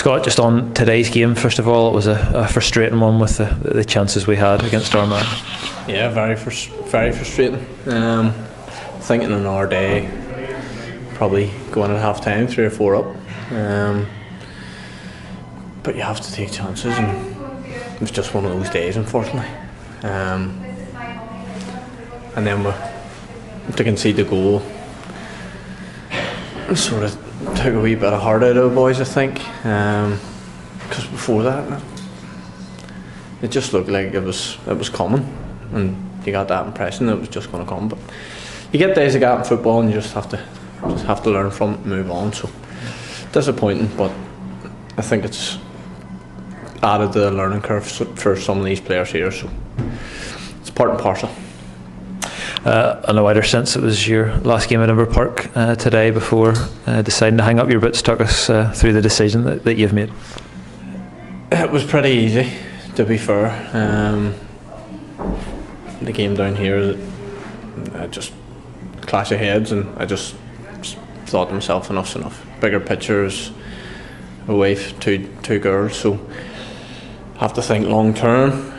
Scott, just on today's game, first of all, it was a frustrating one with the chances we had against Armagh. Yeah, very frustrating. Thinking in our day, probably going at half time 3 or 4 up. But you have to take chances, and it was just one of those days, unfortunately. And then to concede the goal, it sort of took a wee bit of heart out of the boys, I think. Because before that, it just looked like it was coming, and you got that impression that it was just going to come. But you get days like that in football, and you just have to learn from it and move on. So disappointing, but I think it's added to the learning curve for some of these players here. So it's part and parcel. In a wider sense, it was your last game at Inver Park today before deciding to hang up your boots. Talk us through the decision that you've made. It was pretty easy, to be fair. The game down here, I just clash of heads, and I just thought to myself, enough's enough. Bigger pictures, a wife, two girls, so have to think long term.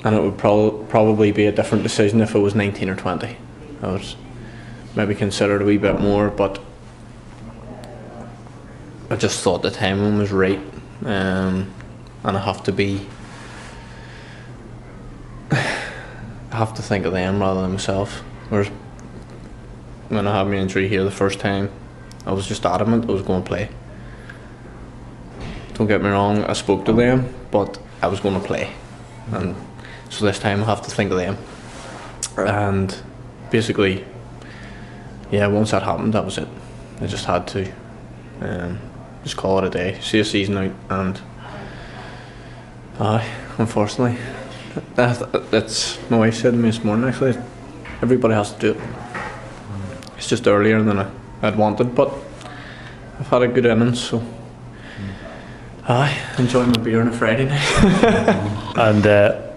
And it would probably be a different decision if it was 19 or 20. I would maybe consider it a wee bit more, but I just thought the timing was right, and I have to think of them rather than myself. Whereas when I had my injury here the first time, I was just adamant I was going to play. Don't get me wrong, I spoke to them, but I was going to play. And so this time I have to think of them. And basically, yeah, once that happened, that was it. I just had to just call it a day, see a season out, and unfortunately, that's my wife said to me this morning, actually, everybody has to do it. It's just earlier than I'd wanted, but I've had a good innings, so enjoy my beer on a Friday night. And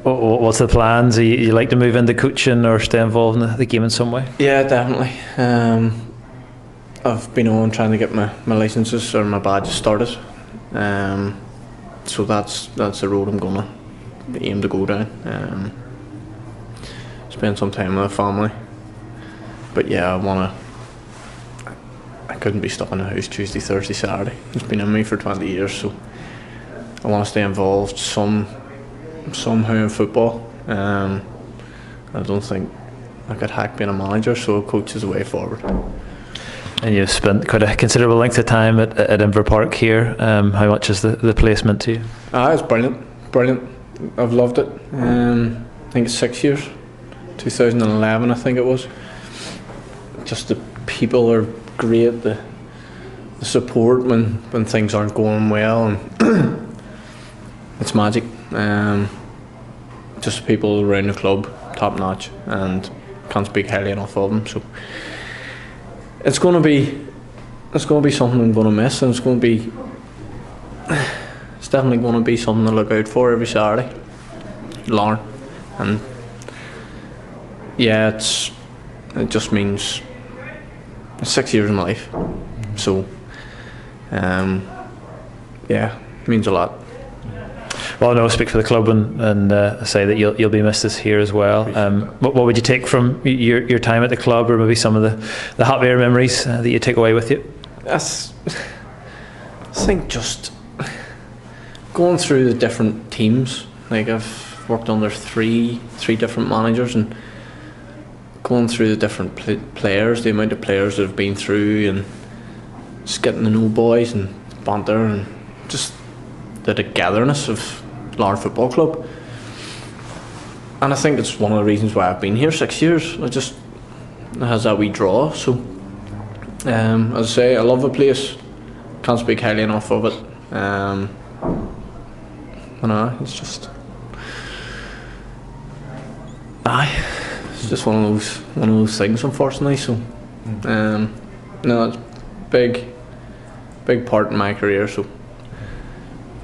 what's the plans? You like to move into coaching or stay involved in the game in some way? Yeah, definitely. I've been on trying to get my licences or my badges started. So that's the road I'm gonna aim to go down. Spend some time with the family. But yeah, I couldn't be stuck in the house Tuesday, Thursday, Saturday. It's been in me for 20 years, so I want to stay involved somehow in football. I don't think I could hack being a manager, so a coach is the way forward. And you've spent quite a considerable length of time at Inver Park here. How much is the place meant to you? It's brilliant. I've loved it. I think it's 6 years, 2011 I think it was. Just the people are great, the support when things aren't going well, and it's magic. Just people around the club, top notch, and can't speak highly enough of them. So it's going to be something I'm going to miss, and it's definitely going to be something to look out for every Saturday. Larne, and yeah, it just means 6 years of my life. So yeah, it means a lot. Well, no, speak for the club and say that you'll be missed this here as well. What would you take from your time at the club, or maybe some of the happier memories that you take away with you? I think just going through the different teams. Like, I've worked under three different managers, and going through the different players, the amount of players that have been through, and just getting to know boys and banter, and just the togetherness of Larne Football Club. And I think it's one of the reasons why I've been here 6 years. It has that wee draw. So as I say, I love the place, can't speak highly enough of it. It's just it's just one of those things, unfortunately. So no, it's big part in my career. So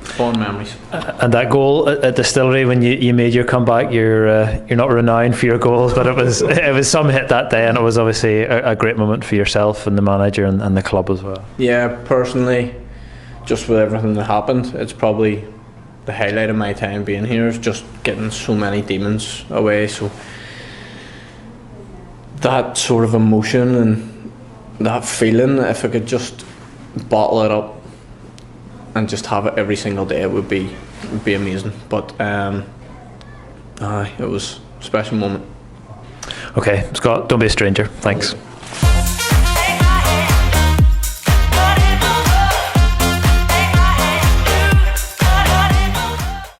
fond memories. And that goal at Distillery, when you made your comeback, you're not renowned for your goals, but it was some hit that day, and it was obviously a great moment for yourself and the manager and the club as well. Yeah, personally, just with everything that happened, it's probably the highlight of my time being here is just getting so many demons away. So that sort of emotion and that feeling, if I could just bottle it up and just have it every single day, it would be amazing. But it was a special moment. Okay, Scott, don't be a stranger. Thanks.